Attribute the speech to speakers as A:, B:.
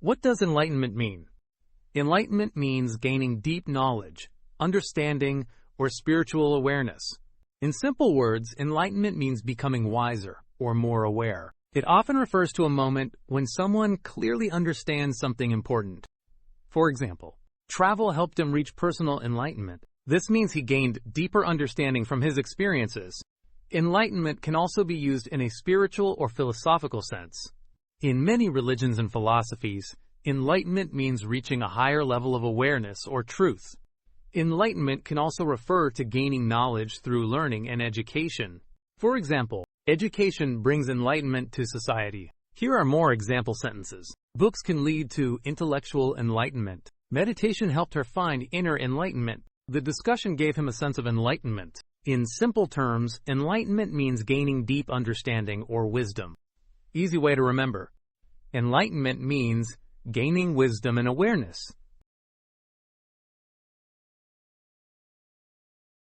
A: What does enlightenment mean? Enlightenment means gaining deep knowledge, understanding, or spiritual awareness. In simple words, enlightenment means becoming wiser or more aware. It often refers to a moment when someone clearly understands something important. For example, travel helped him reach personal enlightenment. This means he gained deeper understanding from his experiences. Enlightenment can also be used in a spiritual or philosophical sense. In many religions and philosophies, enlightenment means reaching a higher level of awareness or truth. Enlightenment can also refer to gaining knowledge through learning and education. For example, education brings enlightenment to society. Here are more example sentences. Books can lead to intellectual enlightenment. Meditation helped her find inner enlightenment. The discussion gave him a sense of enlightenment. In simple terms, enlightenment means gaining deep understanding or wisdom. Easy way to remember. Enlightenment means gaining wisdom and awareness.